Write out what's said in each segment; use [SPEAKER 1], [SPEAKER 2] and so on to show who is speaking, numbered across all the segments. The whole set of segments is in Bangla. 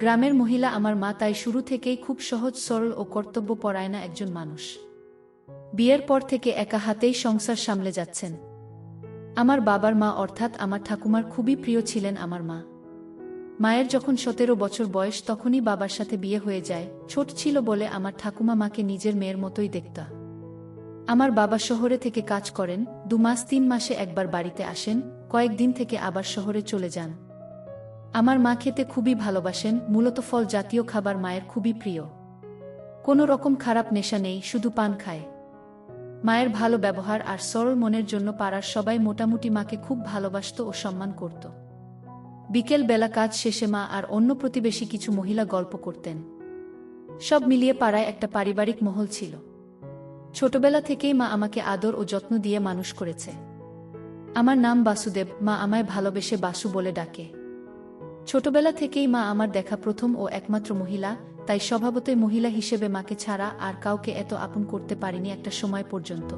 [SPEAKER 1] গ্রামের মহিলা আমার মা, তাই শুরু থেকেই খুব সহজ সরল ও কর্তব্যপরায়ণা একজন মানুষ। বিয়ের পর থেকে একা হাতেই সংসার সামলে যাচ্ছেন। আমার বাবার মা অর্থাৎ আমার ঠাকুমার খুবই প্রিয় ছিলেন আমার মা। মায়ের যখন 17 বছর বয়স তখনই বাবার সাথে বিয়ে হয়ে যায়। ছোট ছিল বলে আমার ঠাকুমা মাকে নিজের মেয়ের মতোই দেখত। আমার বাবা শহরে থেকে কাজ করেন, 2 মাস 3 মাসে একবার বাড়িতে আসেন, কয়েকদিন থেকে আবার শহরে চলে যান। আমার মা খেতে খুবই ভালোবাসেন, মূলত ফল জাতীয় খাবার মায়ের খুবই প্রিয়। কোনো রকম খারাপ নেশা নেই, শুধু পান খায়। মায়ের ভালো ব্যবহার আর সরল মনের জন্য পাড়ার সবাই মোটামুটি মাকে খুব ভালোবাসত ও সম্মান করত। বিকেল বেলা কাজ শেষে মা আর অন্য প্রতিবেশী কিছু মহিলা গল্প করতেন। সব মিলিয়ে পাড়ায় একটা পারিবারিক মহল ছিল। ছোটবেলা থেকেই মা আমাকে আদর ও যত্ন দিয়ে মানুষ করেছে। আমার নাম বাসুদেব, মা আমায় ভালোবেসে বাসু বলে ডাকে। ছোটবেলা থেকেই মা আমার দেখা প্রথম ও একমাত্র মহিলা, তাই স্বভাবতই মহিলা হিসেবে মাকে ছাড়া আর কাউকে এত আপন করতে পারিনি একটা সময় পর্যন্ত।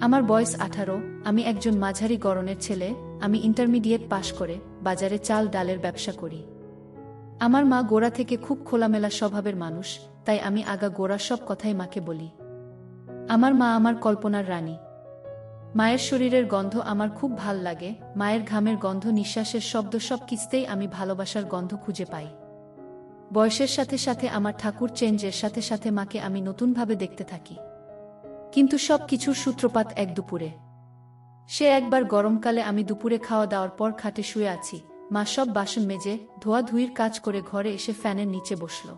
[SPEAKER 1] আমার বয়স 18, আমি একজন মাঝারি গড়নের ছেলে। আমি ইন্টারমিডিয়েট পাশ করে বাজারে চাল ডালের ব্যবসা করি। আমার মা গোড়া থেকে খুব খোলামেলা স্বভাবের মানুষ, তাই আমি আগা গোড়া সব কথাই মাকে বলি। আমার মা আমার কল্পনার রানী। মায়ের শরীরের গন্ধ আমার খুব ভাল লাগে, মায়ের ঘামের গন্ধ, নিঃশ্বাসের শব্দ, সব কিছুতেই আমি ভালোবাসার গন্ধ খুঁজে পাই। বয়সের সাথে সাথে আমার ঠাকুর চেঞ্জের সাথে সাথে মাকে আমি নতুনভাবে দেখতে থাকি। কিন্তু সব কিছুর সূত্রপাত এক দুপুরে। সে একবার গরমকালে আমি দুপুরে খাওয়া দাওয়ার পর খাটে শুয়ে আছি, মা সব বাসন মেজে ধোয়াধুয়ির কাজ করে ঘরে এসে ফ্যানের নিচে বসল।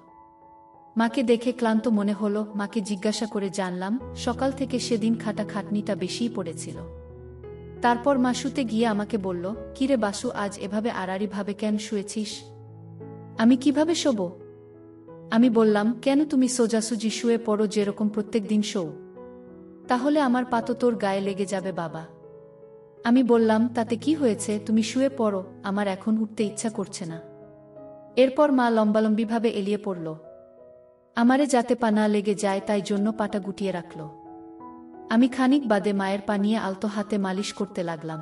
[SPEAKER 1] মাকে দেখে ক্লান্ত মনে হলো, মাকে জিজ্ঞাসা করে জানলাম সকাল থেকে সেদিন খাটাখাটনিটা বেশিই পড়েছিল। তারপর মা শুতে গিয়ে আমাকে বলল, কিরে বাসু, আজ এভাবে আড়াআড়িভাবে কেন শুয়েছিস? আমি কিভাবে শোব? আমি বললাম, কেন, তুমি সোজাসুজি শুয়ে পড়ো যেরকম প্রত্যেক দিন শোও। তাহলে আমার পা তো তোর গায়ে লেগে যাবে বাবা। আমি বললাম, তাতে কি হয়েছে, তুমি শুয়ে পড়ো, আমার এখন উঠতে ইচ্ছা করছে না। এরপর মা লম্বালম্বিভাবে এলিয়ে পড়ল। আমারে যাতে পা না লেগে যায় তাই জন্য পাটা গুটিয়ে রাখল। আমি খানিক বাদে মায়ের পা নিয়ে আলতো হাতে মালিশ করতে লাগলাম।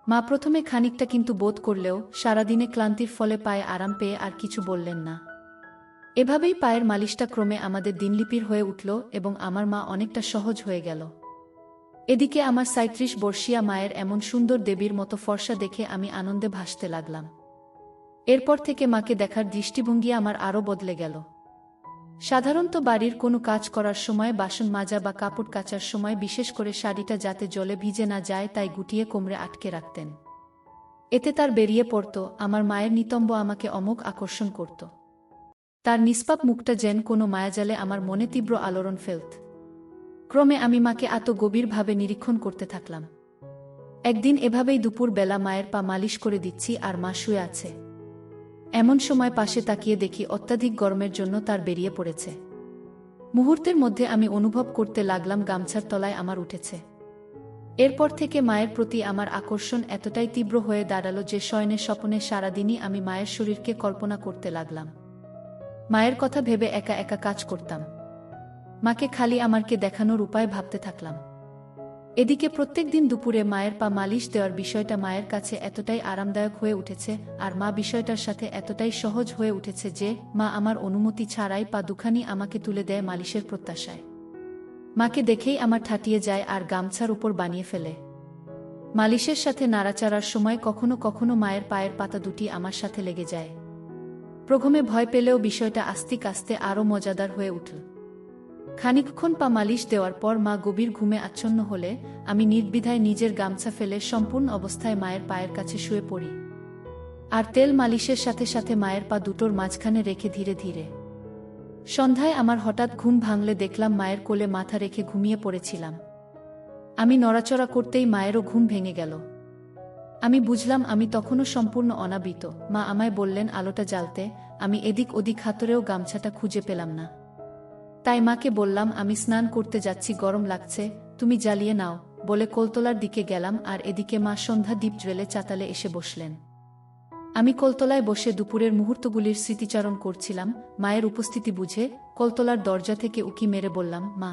[SPEAKER 1] মা প্রথমে খানিকটা কিন্তু বোধ করলেও সারাদিনে ক্লান্তির ফলে পায়ে আরাম পেয়ে আর কিছু বললেন না। এভাবেই পায়ের মালিশটা ক্রমে আমাদের দিনলিপির হয়ে উঠল এবং আমার মা অনেকটা সহজ হয়ে গেল। এদিকে আমার 37 বর্ষীয়া মায়ের এমন সুন্দর দেবীর মতো ফর্সা দেখে আমি আনন্দে ভাসতে লাগলাম। এরপর থেকে মাকে দেখার দৃষ্টিভঙ্গি আমার আরও বদলে গেল। সাধারণত বাড়ির কোনো কাজ করার সময়, বাসন মাজা বা কাপড় কাচার সময় বিশেষ করে শাড়িটা যাতে জলে ভিজে না যায় তাই গুটিয়ে কোমরে আটকে রাখতেন। এতে তার বেরিয়ে পড়ত। আমার মায়ের নিতম্ব আমাকে অমোঘ আকর্ষণ করত। তার নিষ্পাপ মুখটা যেন কোনো মায়াজালে আমার মনে তীব্র আলোড়ন ফেলত। ক্রমে আমি মাকে এত গভীরভাবে নিরীক্ষণ করতে থাকলাম। একদিন এভাবেই দুপুর বেলা মায়ের পা মালিশ করে দিচ্ছি আর মা শুয়ে আছে। এমন সময় পাশে তাকিয়ে দেখি অত্যাধিক গরমের জন্য তার বেরিয়ে পড়েছে। মুহূর্তের মধ্যে আমি অনুভব করতে লাগলাম গামছার তলায় আমার উঠেছে। এরপর থেকে মায়ের প্রতি আমার আকর্ষণ এতটাই তীব্র হয়ে দাঁড়ালো যে শয়নে স্বপনে সারাদিনই আমি মায়ের শরীরকে কল্পনা করতে লাগলাম। মায়ের কথা ভেবে একা একা কাজ করতাম। মাকে খালি আমারকে দেখানোর উপায় ভাবতে থাকলাম। এদিকে প্রত্যেক দিন দুপুরে মায়ের পা মালিশ দেওয়ার বিষয়টা মায়ের কাছে এতটাই আরামদায়ক হয়ে উঠেছে আর মা বিষয়টার সাথে এতটাই সহজ হয়ে উঠেছে যে মা আমার অনুমতি ছাড়াই পা দুখানি আমাকে তুলে দেয় মালিশের প্রত্যাশায়। মাকে দেখেই আমার ঠাটিয়ে যায় আর গামছার উপর বানিয়ে ফেলে। মালিশের সাথে নাড়াচাড়ার সময় কখনো কখনো মায়ের পায়ের পাতা দুটি আমার সাথে লেগে যায়। প্রথমে ভয় পেলেও বিষয়টা আস্তে আস্তে আরও মজাদার হয়ে উঠল। খানিকক্ষণ পা মালিশ দেওয়ার পর মা গভীর ঘুমে আচ্ছন্ন হলে আমি নির্দ্বিধায় নিজের গামছা ফেলে সম্পূর্ণ অবস্থায় মায়ের পায়ের কাছে শুয়ে পড়ি আর তেল মালিশের সাথে সাথে মায়ের পা দুটোর মাঝখানে রেখে ধীরে ধীরে। সন্ধ্যায় আমার হঠাৎ ঘুম ভাঙলে দেখলাম মায়ের কোলে মাথা রেখে ঘুমিয়ে পড়েছিলাম। আমি নড়াচড়া করতেই মায়েরও ঘুম ভেঙে গেল। আমি বুঝলাম আমি তখনও সম্পূর্ণ অনাবৃত। মা আমায় বললেন আলোটা জ্বালতে। আমি এদিক ওদিক হাতড়েও গামছাটা খুঁজে পেলাম না। তাই মাকে বললাম, আমি স্নান করতে যাচ্ছি, গরম লাগছে, তুমি জ্বালিয়ে নাও বলে কলতলার দিকে গেলাম আর এদিকে মা সন্ধ্যা দ্বীপ জ্বেলে চাতালে এসে বসলেন। আমি কলতলায় বসে দুপুরের মুহূর্তগুলির স্মৃতিচারণ করছিলাম। মায়ের উপস্থিতি বুঝে কলতলার দরজা থেকে উকি মেরে বললাম, মা,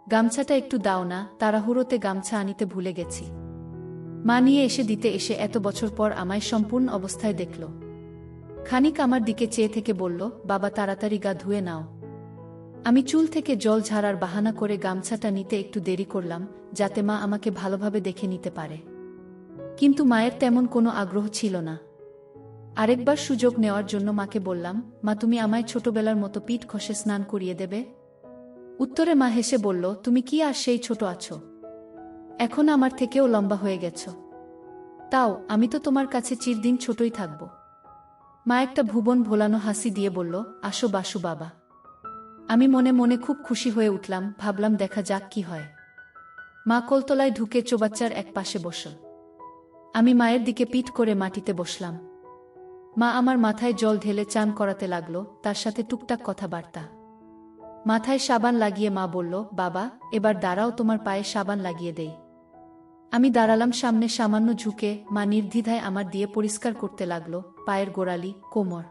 [SPEAKER 1] গামছাটা একটু দাও না, তাড়াহুড়োতে গামছা আনিতে ভুলে গেছি। মা নিয়ে এসে দিতে এসে এত বছর পর আমায় সম্পূর্ণ অবস্থায় দেখল। খানিক আমার দিকে চেয়ে থেকে বলল, বাবা তাড়াতাড়ি গা ধুয়ে নাও। আমি চুল থেকে জল ঝাড়ার বাহানা করে গামছাটা নিতে একটু দেরি করলাম, যাতে মা আমাকে ভালোভাবে দেখে নিতে পারে। কিন্তু মায়ের তেমন কোনো আগ্রহ ছিল না। আরেকবার সুযোগ নেওয়ার জন্য মাকে বললাম, মা তুমি আমায় ছোটবেলার মতো পিঠ ঘষে স্নান করিয়ে দেবে? উত্তরে মা হেসে বলল, তুমি কি আর সেই ছোট আছো? এখন আমার থেকেও লম্বা হয়ে গেছ। তাও আমি তো তোমার কাছে চিরদিন ছোটই থাকব। মা একটা ভুবন ভোলানো হাসি দিয়ে বলল, আসো বাসু বাবা। আমি মনে মনে খুব খুশি হয়ে উঠলাম, ভাবলাম দেখা যাক কি হয়। মা কলতলায় ঢুকে চৌবাচ্চার এক পাশে বসল। আমি মায়ের দিকে পিঠ করে মাটিতে বসলাম। মা আমার মাথায় জল ঢেলে চান করাতে লাগলো, তার সাথে টুকটাক কথাবার্তা। মাথায় সাবান লাগিয়ে মা বলল, বাবা এবার দাঁড়াও, তোমার পায়ে সাবান লাগিয়ে দেই। আমি দাঁড়ালাম সামনে, সামান্য ঝুঁকে। মা নির্দ্বিধায় আমার দিয়ে পরিষ্কার করতে লাগলো পায়ের গোড়ালি, কোমর।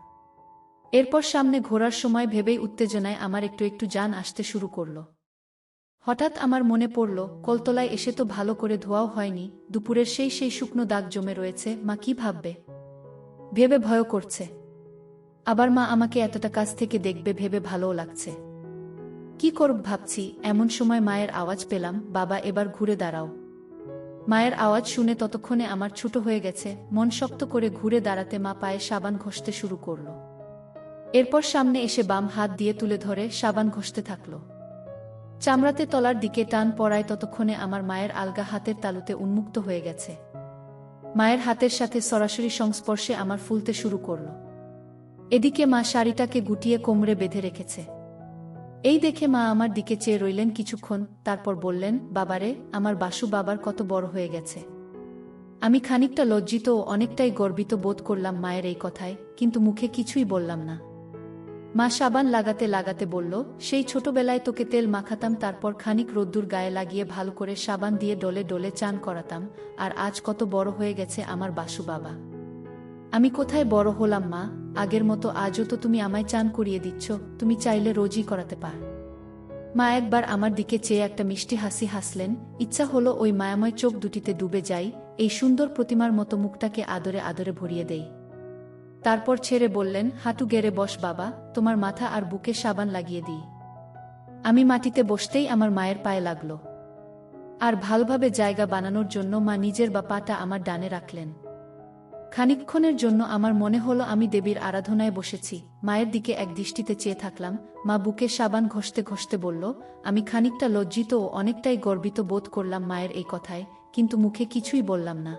[SPEAKER 1] এরপর সামনে ঘোরার সময় ভেবেই উত্তেজনায় আমার একটু একটু জান আসতে শুরু করল। হঠাৎ আমার মনে পড়ল, কলতলায় এসে তো ভালো করে ধোয়াও হয়নি, দুপুরের সেই শুকনো দাগ জমে রয়েছে, মা কি ভাববে ভেবে ভয় করছে। আবার মা আমাকে এতটা কাছ থেকে দেখবে ভেবে ভালোও লাগছে। কি করব ভাবছি, এমন সময় মায়ের আওয়াজ পেলাম, বাবা এবার ঘুরে দাঁড়াও। মায়ের আওয়াজ শুনে ততক্ষণে আমার ছোট হয়ে গেছে, মন শক্ত করে ঘুরে দাঁড়াতে মা পায়ে সাবান ঘষতে শুরু করল। এরপর সামনে এসে বাম হাত দিয়ে তুলে ধরে সাবান ঘষতে থাকল। চামড়াতে তলার দিকে টান পড়ায় ততক্ষণে আমার মায়ের আলগা হাতের তালুতে উন্মুক্ত হয়ে গেছে। মায়ের হাতের সাথে সরাসরি সংস্পর্শে আমার ফুলতে শুরু করল। এদিকে মা শাড়িটাকে গুটিয়ে কোমরে বেঁধে রেখেছে। এই দেখে মা আমার দিকে চেয়ে রইলেন কিছুক্ষণ, তারপর বললেন, বাবারে আমার বাসু বাবার কত বড় হয়ে গেছে। আমি খানিকটা লজ্জিত ও অনেকটাই গর্বিত বোধ করলাম মায়ের এই কথায়, কিন্তু মুখে কিছুই বললাম না। মা সাবান লাগাতে লাগাতে বলল, সেই ছোটবেলায় তোকে তেল মাখাতাম, তারপর খানিক রোদ্দুর গায়ে লাগিয়ে ভালো করে সাবান দিয়ে ডলে ডলে চান করাতাম, আর আজ কত বড় হয়ে গেছে আমার বাসু বাবা। আমি কোথায় বড় হলাম মা, আগের মতো আজও তো তুমি আমায় চান করিয়ে দিচ্ছ, তুমি চাইলে রোজই করাতে পার। মা একবার আমার দিকে চেয়ে একটা মিষ্টি হাসি হাসলেন। ইচ্ছা হলো ওই মায়াময় চোখ দুটিতে ডুবে যাই, এই সুন্দর প্রতিমার মতো মুখটাকে আদরে আদরে ভরিয়ে দেই। তারপর ছেড়ে বললেন, হাঁটু গেড়ে বস বাবা, তোমার মাথা আর বুকে সাবান লাগিয়ে দিই। আমি মাটিতে বসতেই আমার মায়ের পায়ে লাগল। আর ভালোভাবে জায়গা বানানোর জন্য মা নিজের বা পাটা আমার ডানে রাখলেন। খানিকক্ষণের জন্য আমার মনে হলো আমি দেবীর আরাধনায় বসেছি। মায়ের দিকে এক দৃষ্টিতে চেয়ে থাকলাম। মা বুকে সাবান ঘষতে ঘষতে বলল, আমি খানিকটা লজ্জিত ও অনেকটাই গর্বিত বোধ করলাম মায়ের এই কথায়, কিন্তু মুখে কিছুই বললাম না।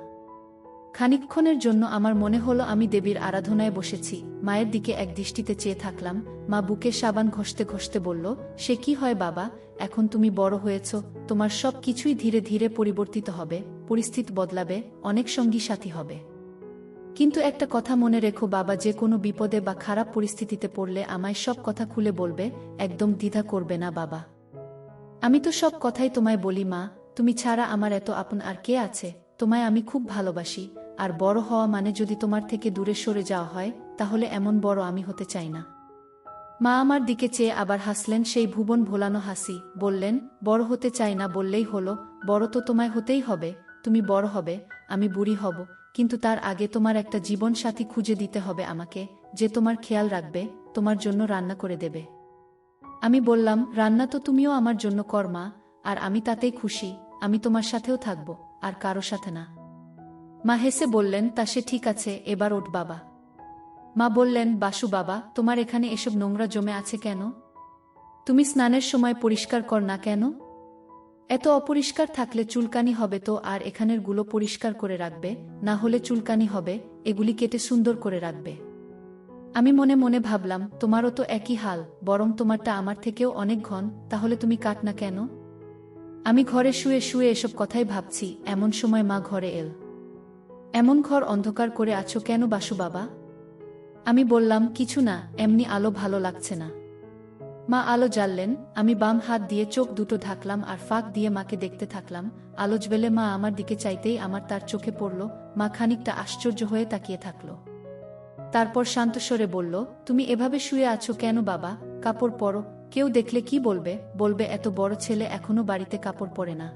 [SPEAKER 1] খানিকক্ষণের জন্য আমার মনে হলো আমি দেবীর আরাধনায় বসেছি। মায়ের দিকে এক দৃষ্টিতে চেয়ে থাকলাম। মা বুকে সাবান ঘষতে ঘষতে বলল, সে কি হয় বাবা, এখন তুমি বড় হয়েছ, তোমার সব কিছুই ধীরে ধীরে পরিবর্তিত হবে, পরিস্থিতি বদলাবে, অনেক সঙ্গী সাথী হবে। কিন্তু একটা কথা মনে রেখো বাবা, যে কোনো বিপদে বা খারাপ পরিস্থিতিতে পড়লে আমায় সব কথা খুলে বলবে, একদম দ্বিধা করবে না বাবা। আমি তো সব কথাই তোমায় বলি মা, তুমি ছাড়া আমার এত আপন আর কে আছে, তোমায় আমি খুব ভালোবাসি। আর বড় হওয়া মানে যদি তোমার থেকে দূরে সরে যাওয়া হয়, তাহলে এমন বড় আমি হতে চাই না। মা আমার দিকে চেয়ে আবার হাসলেন, সেই ভুবন ভোলানো হাসি, বললেন, বড় হতে চাই না বললেই হলো, বড় তো তোমায় হতেই হবে। তুমি বড় হবে, আমি বুড়ি হব, কিন্তু তার আগে তোমার একটা জীবন সাথী খুঁজে দিতে হবে আমাকে, যে তোমার খেয়াল রাখবে, তোমার জন্য রান্না করে দেবে। আমি বললাম, রান্না তো তুমিও আমার জন্য কর মা, আর আমি তাতেই খুশি, আমি তোমার সাথেও থাকব, আর কারো সাথে না। মা হেসে বললেন, তা সে ঠিক আছে, এবার ওঠ বাবা। মা বললেন, বাসু বাবা, তোমার এখানে এসব নোংরা জমে আছে কেন? তুমি স্নানের সময় পরিষ্কার কর না কেন? এত অপরিষ্কার থাকলে চুলকানি হবে তো, আর এখানের গুলো পরিষ্কার করে রাখবে, না হলে চুলকানি হবে, এগুলি কেটে সুন্দর করে রাখবে। আমি মনে মনে ভাবলাম, তোমারও তো একই হাল, বরং তোমারটা আমার থেকেও অনেক ঘন, তাহলে তুমি কাট না কেন? আমি ঘরে শুয়ে শুয়ে এসব কথাই ভাবছি, এমন সময় মা ঘরে এল। এমন ঘর অন্ধকার করে আছো কেন বাসু বাবা? আমি বললাম, কিছু না, এমনি আলো ভালো লাগছে না। মা আলো জ্বাললেন। আমি বাম হাত দিয়ে চোখ দুটো ঢাকলাম আর ফাঁক দিয়ে মাকে দেখতে থাকলাম। আলো জ্বেলে মা আমার দিকে চাইতেই আমার তার চোখে পড়ল। মা খানিকটা আশ্চর্য হয়ে তাকিয়ে থাকল। তারপর শান্তস্বরে বলল, তুমি এভাবে শুয়ে আছো কেন বাবা? কাপড় পরো, কেউ দেখলে কি বলবে? বলবে এত বড় ছেলে এখনো বাড়িতে কাপড় পরে না।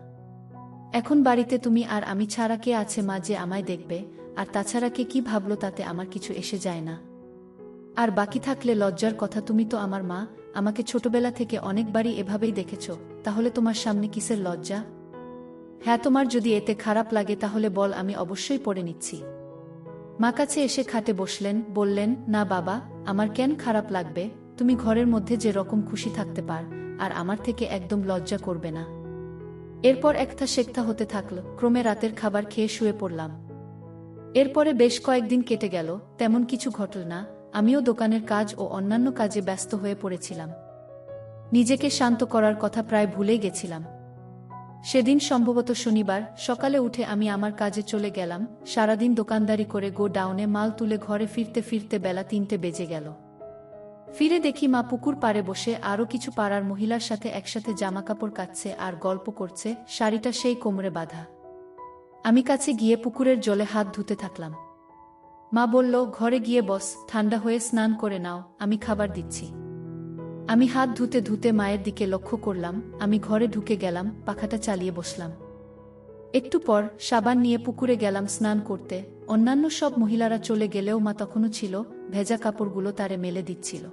[SPEAKER 1] এখন বাড়িতে তুমি আর আমি ছাড়া কে আছে মা যে আমায় দেখবে? আর তাছাড়া কে কি ভাবলো তাতে আমার কিছু এসে যায় না। আর বাকি থাকলে লজ্জার কথা, তুমি তো আমার মা, আমাকে ছোটবেলা থেকে অনেকবারই এভাবেই দেখেছ, তাহলে তোমার সামনে কিসের লজ্জা? হ্যাঁ, তোমার যদি এতে খারাপ লাগে তাহলে বল, আমি অবশ্যই পড়ে নিচ্ছি। মা কাছে এসে খাটে বসলেন, বললেন, না বাবা, আমার কেন খারাপ লাগবে, তুমি ঘরের মধ্যে যে রকম খুশি থাকতে পার, আর আমার থেকে একদম লজ্জা করবে না। এরপর একটা সেক্তা হতে থাকল, ক্রমে রাতের খাবার খেয়ে শুয়ে পড়লাম। এরপরে বেশ কয়েকদিন কেটে গেল, তেমন কিছু ঘটল না, আমিও দোকানের কাজ ও অন্যান্য কাজে ব্যস্ত হয়ে পড়েছিলাম। নিজেকে শান্ত করার কথা প্রায় ভুলেই গেছিলাম। সেদিন সম্ভবত শনিবার, সকালে উঠে আমি আমার কাজে চলে গেলাম। সারাদিন দোকানদারি করে গো ডাউনে মাল তুলে ঘরে ফিরতে ফিরতে বেলা 3টে বেজে গেল। ফিরে দেখি মা পুকুর পাড়ে বসে আরও কিছু পাড়ার মহিলার সাথে একসাথে জামাকাপড় কাচ্ছে আর গল্প করছে, শাড়িটা সেই কোমরে বাঁধা। আমি কাছে গিয়ে পুকুরের জলে হাত ধুতে থাকলাম। মা বলল, ঘরে গিয়ে বস, ঠান্ডা হয়ে স্নান করে নাও, আমি খাবার দিচ্ছি। আমি হাত ধুতে ধুতে মায়ের দিকে লক্ষ্য করলাম। আমি ঘরে ঢুকে গেলাম, পাখাটা চালিয়ে বসলাম। একটু পর সাবান নিয়ে পুকুরে গেলাম স্নান করতে। অন্যান্য সব মহিলারা চলে গেলেও মা তখনও ছিল, ভেজা কাপড়গুলো তারে মেলে দিচ্ছিল।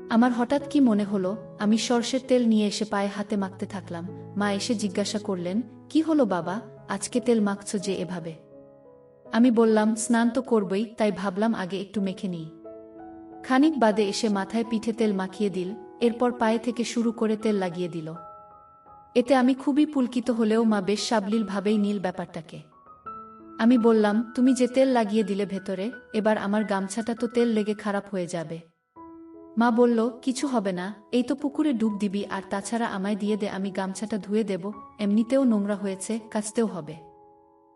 [SPEAKER 1] আমার হঠাৎ কি মনে হলো, আমি সরষের তেল নিয়ে এসে পায়ে হাতে মাখতে থাকলাম। মা এসে জিজ্ঞাসা করলেন, কি হলো বাবা, আজকে তেল মাখছ যে এভাবে? আমি বললাম, স্নান তো করবই, তাই ভাবলাম আগে একটু মেখে নিই। খানিক বাদে এসে মাথায় পিঠে তেল মাখিয়ে দিল, এরপর পায়ে থেকে শুরু করে তেল লাগিয়ে দিল। এতে আমি খুবই পুলকিত হলেও মা বেশ সাবলীলভাবেই নীল ব্যাপারটাকে। আমি বললাম, তুমি যে তেল লাগিয়ে দিলে ভেতরে, এবার আমার গামছাটা তো তেল লেগে খারাপ হয়ে যাবে। মা বলল, কিছু হবে না, এই তো পুকুরে ডুব দিবি, আর তাছাড়া আমায় দিয়ে দে, আমি গামছাটা ধুয়ে দেব, এমনিতেও নোংরা হয়েছে, কাচতেও হবে।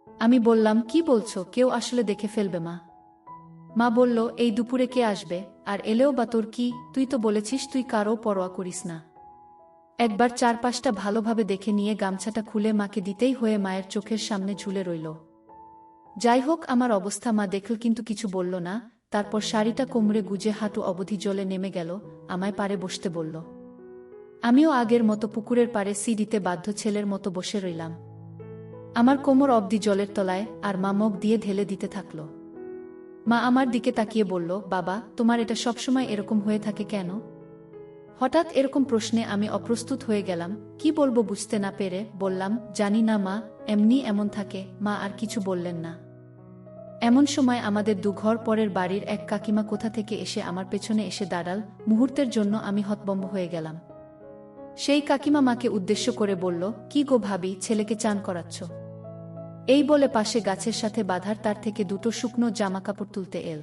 [SPEAKER 1] আমি বললাম, কি বলছো, কেউ আসলে দেখে ফেলবে মা? মা বলল, এই দুপুরে কে আসবে, আর এলেও বা তোর কি, তুই তো বলেছিস তুই কারও পরোয়া করিস না। একবার চারপাশটা ভালোভাবে দেখে নিয়ে গামছাটা খুলে মাকে দিতেই হয়ে মায়ের চোখের সামনে ঝুলে রইল। যাই হোক, আমার অবস্থা মা দেখল কিন্তু কিছু বলল না। তারপর শাড়িটা কোমরে গুজে হাঁটু অবধি জলে নেমে গেল, আমায় পাড়ে বসতে বলল। আমিও আগের মতো পুকুরের পাড়ে সিঁড়িতে বাধ্য ছেলের মতো বসে রইলাম। আমার কোমর অবধি জলের তলায়, আর মা মুখ দিয়ে ঢেলে দিতে থাকল। মা আমার দিকে তাকিয়ে বলল, বাবা, তোমার এটা সবসময় এরকম হয়ে থাকে কেন? হঠাৎ এরকম প্রশ্নে আমি অপ্রস্তুত হয়ে গেলাম। কি বলবো বুঝতে না পেরে বললাম, জানি না মা, এমনি এমন থাকে। মা আর কিছু বললেন না। এমন সময় আমাদের দুঘর পরের বাড়ির এক কাকিমা কোথা থেকে এসে আমার পেছনে এসে দাঁড়াল। মুহূর্তের জন্য আমি হতভম্ব হয়ে গেলাম। সেই কাকিমা মাকে উদ্দেশ্য করে বলল, কি গো ভাবি, ছেলেকে চান করাচ্ছ? এই বলে পাশে গাছের সাথে বাঁধার তার থেকে দুটো শুকনো জামাকাপড় তুলতে এল।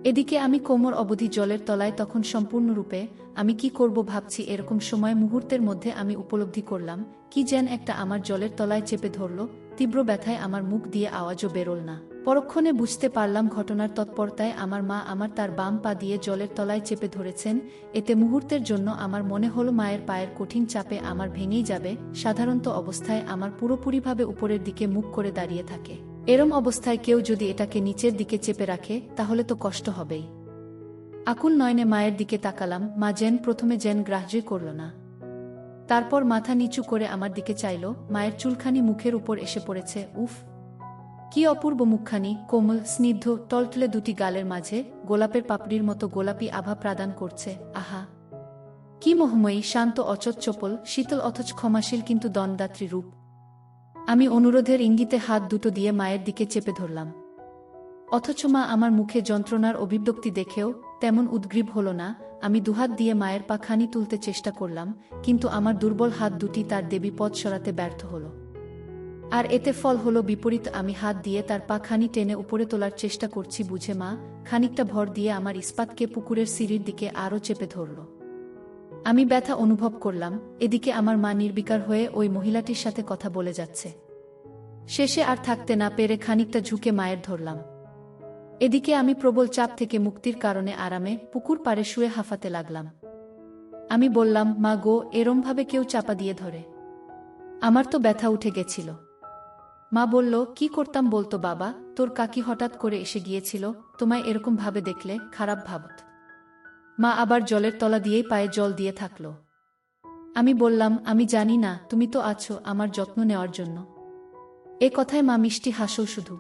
[SPEAKER 1] এদিকে আমি কোমর অবধি জলের তলায় তখন সম্পূর্ণরূপে। আমি কি করব ভাবছি, এরকম সময় মুহূর্তের মধ্যে আমি উপলব্ধি করলাম, কি যেন একটা আমার জলের তলায় চেপে ধরল। তীব্র ব্যথায় আমার মুখ দিয়ে আওয়াজও বেরোল না। পরক্ষণে বুঝতে পারলাম ঘটনার তৎপরতায় আমার মা আমার তার বাম পা দিয়ে জলের তলায় চেপে ধরেছেন। এতে মুহূর্তের জন্য আমার মনে হলো মায়ের পায়ের কঠিন চাপে আমার ভেঙেই যাবে। সাধারণত অবস্থায় আমার পুরোপুরিভাবে উপরের দিকে মুখ করে দাঁড়িয়ে থাকে। এরম অবস্থায় কেউ যদি এটাকে নিচের দিকে চেপে রাখে তাহলে তো কষ্ট হবেই। আকুল নয়নে মায়ের দিকে তাকালাম। মা প্রথমে গ্রাহ্যই করল না। তারপর মাথা নিচু করে আমার দিকে চাইল। মায়ের চুলখানি মুখের উপর এসে পড়েছে। উফ, কি অপূর্ব মুখখানি, কোমল, স্নিগ্ধ, টলটলে দুটি গালের মাঝে গোলাপের পাপড়ির মতো গোলাপি আভা প্রদান করছে। আহা, কি মোহময়ী, শান্ত, অচট, চপল, শীতল অথচ ক্ষমাশীল কিন্তু দণ্ডদাত্রী রূপ। আমি অনুরোধের ইঙ্গিতে হাত দুটো দিয়ে মায়ের দিকে চেপে ধরলাম। অথচ মা আমার মুখে যন্ত্রণার অভিব্যক্তি দেখেও তেমন উদ্গ্রীব হল না। আমি দুহাত দিয়ে মায়ের পা খানি তুলতে চেষ্টা করলাম, কিন্তু আমার দুর্বল হাত দুটি তার দেবী পথ সরাতে ব্যর্থ হল। আর এতে ফল হলো বিপরীত। আমি হাত দিয়ে তার পা খানি টেনে উপরে তোলার চেষ্টা করছি বুঝে মা খানিকটা ভর দিয়ে আমার ইস্পাতকে পুকুরের সিঁড়ির দিকে আরও চেপে ধরল। আমি ব্যথা অনুভব করলাম। এদিকে আমার মা নির্বিকার হয়ে ওই মহিলাটির সাথে কথা বলে যাচ্ছে। শেষে আর থাকতে না পেরে খানিকটা ঝুঁকে মায়ের ধরলাম। এদিকে আমি প্রবল চাপ থেকে মুক্তির কারণে আরামে পুকুর পাড়ে শুয়ে হাঁফাতে লাগলাম। আমি বললাম, মা গো, এরমভাবে কেউ চাপা দিয়ে ধরে? আমার তো ব্যথা উঠে গেছিল। মা বলল, কি করতাম বলতো বাবা, তোর কাকি হঠাৎ করে এসে গিয়েছিল, তোমায় এরকম ভাবে দেখলে খারাপ ভাবত। মা আবার জলের তলা দিয়েই পায়ে জল দিয়ে থাকল। আমি বললাম, আমি জানি না, তুমি তো আছো আমার যত্ন নেওয়ার জন্য। এ কথায় মা মিষ্টি হাসল শুধু।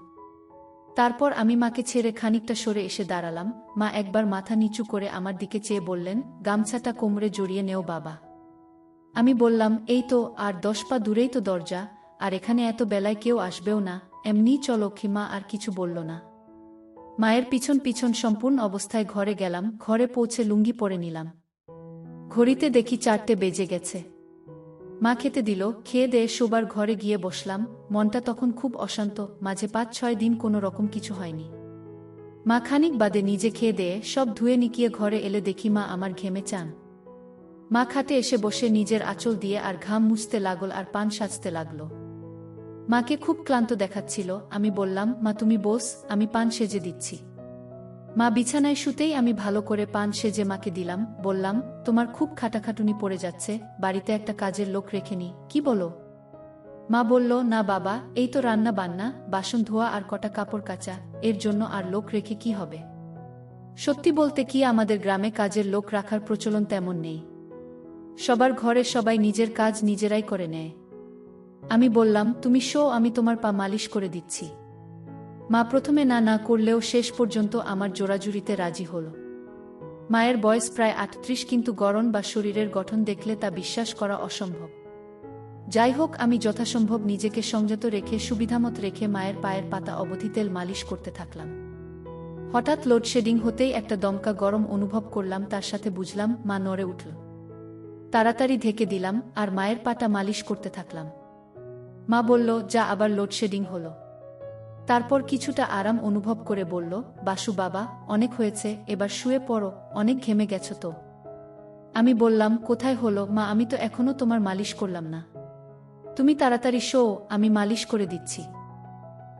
[SPEAKER 1] তারপর আমি মাকে ছেড়ে খানিকটা সরে এসে দাঁড়ালাম। মা একবার মাথা নিচু করে আমার দিকে চেয়ে বললেন, গামছাটা কোমরে জড়িয়ে নেও বাবা। আমি বললাম, এই তো, আর 10 পা দূরেই তো দরজা, আর এখানে এত বেলায় কেউ আসবেও না, এমনিই চলো। মা আর কিছু বলল না। মায়ের পিছন পিছন সম্পূর্ণ অবস্থায় ঘরে গেলাম। ঘরে পৌঁছে লুঙ্গি পরে নিলাম। ঘড়িতে দেখি 4টে বেজে গেছে। মা খেতে দিল। খেয়ে দেয়ে শোবার ঘরে গিয়ে বসলাম। মনটা তখন খুব অশান্ত। মাঝে 5-6 দিন কোনো রকম কিছু হয়নি। মা খানিক বাদে নিজে খেয়ে দেয়ে সব ধুয়ে নিকিয়ে ঘরে এলে দেখি মা আমার ঘেমে চান। মা খাটে এসে বসে নিজের আঁচল দিয়ে আর ঘাম মুছতে লাগল আর পান সাজতে লাগল। মাকে খুব ক্লান্ত দেখাচ্ছিল। আমি বললাম, মা তুমি বস, আমি পান সেজে দিচ্ছি। মা বিছানায় শুতেই আমি ভালো করে পান সেজে মাকে দিলাম। বললাম, তোমার খুব খাটাখাটুনি পড়ে যাচ্ছে, বাড়িতে একটা কাজের লোক রেখে নি, কি বলো? মা বলল, না বাবা, এই তো রান্না বান্না, বাসন ধোয়া আর কটা কাপড় কাচা, এর জন্য আর লোক রেখে কি হবে? সত্যি বলতে কি, আমাদের গ্রামে কাজের লোক রাখার প্রচলন তেমন নেই। সবার ঘরে সবাই নিজের কাজ নিজেরাই করে নেয়। আমি বললাম, তুমি শো, আমি তোমার পা মালিশ করে দিচ্ছি। মা প্রথমে না না করলেও শেষ পর্যন্ত আমার জোরাজুরিতে রাজি হল। মায়ের বয়স প্রায় 38, কিন্তু গড়ন বা শরীরের গঠন দেখলে তা বিশ্বাস করা অসম্ভব। যাই হোক, আমি যথাসম্ভব নিজেকে সংযত রেখে সুবিধামত রেখে মায়ের পায়ের পাতা অবধি তেল মালিশ করতে থাকলাম। হঠাৎ লোডশেডিং হতেই একটা দমকা গরম অনুভব করলাম, তার সাথে বুঝলাম মা নড়ে উঠল। তাড়াতাড়ি ঢেকে দিলাম আর মায়ের পাটা মালিশ করতে থাকলাম। মা বলল, যা আবার লোডশেডিং হলো? তারপর কিছুটা আরাম অনুভব করে বলল, বাসু বাবা, অনেক হয়েছে, এবার শুয়ে পড়ো, অনেক ঘেমে গেছো তো। আমি বললাম, কোথায় হলো মা, আমি তো এখনো তোমার মালিশ করলাম না। তুমি তাড়াতাড়ি শো, আমি মালিশ করে দিচ্ছি।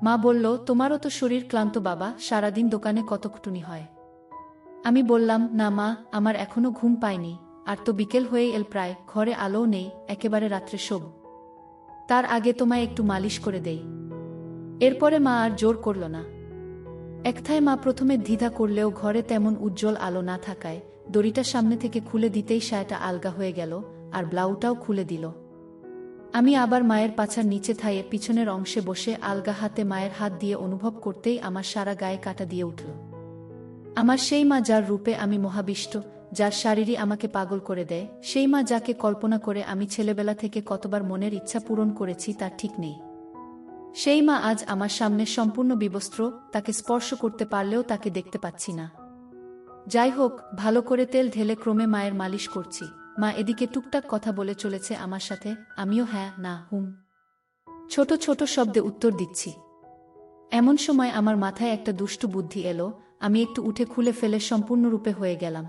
[SPEAKER 1] মা বলল, তোমারও তো শরীর ক্লান্ত বাবা, সারাদিন দোকানে কত কুটুনি হয়। আমি বললাম, না মা, আমার এখনো ঘুম পায়নি, আর তো বিকেল হয়ে এল প্রায়, ঘরে আলোও নেই, একেবারে রাত্রে শোব। তার আগে তোমায় একটু মালিশ করে দেই। এরপরে মা আর জোর করল না। একথায় মা প্রথমে দ্বিধা করলেও ঘরে তেমন উজ্জ্বল আলো না থাকায় দড়িটা সামনে থেকে খুলে দিতেই সায়াটা আলগা হয়ে গেল, আর ব্লাউটাও খুলে দিল। আমি আবার মায়ের পাছার নিচে থাইয়ে পিছনের অংশে বসে আলগা হাতে মায়ের হাত দিয়ে অনুভব করতেই আমার সারা গায়ে কাঁটা দিয়ে উঠল। আমার সেই মা, যার রূপে আমি মহাবিষ্ট, যার শারীরই আমাকে পাগল করে দেয়, সেই মা যাকে কল্পনা করে আমি ছেলেবেলা থেকে কতবার মনের ইচ্ছা পূরণ করেছি তার ঠিক নেই। সেই মা আজ আমার সামনে সম্পূর্ণ বিবস্ত্র, তাকে স্পর্শ করতে পারলেও তাকে দেখতে পাচ্ছি না। যাই হোক, ভালো করে তেল ঢেলে ক্রমে মায়ের মালিশ করছি। মা এদিকে টুকটাক কথা বলে চলেছে আমার সাথে, আমিও হ্যাঁ না হুম ছোট ছোট শব্দে উত্তর দিচ্ছি। এমন সময় আমার মাথায় একটা দুষ্টু বুদ্ধি এলো। আমি একটু উঠে খুলে ফেলে সম্পূর্ণরূপে হয়ে গেলাম।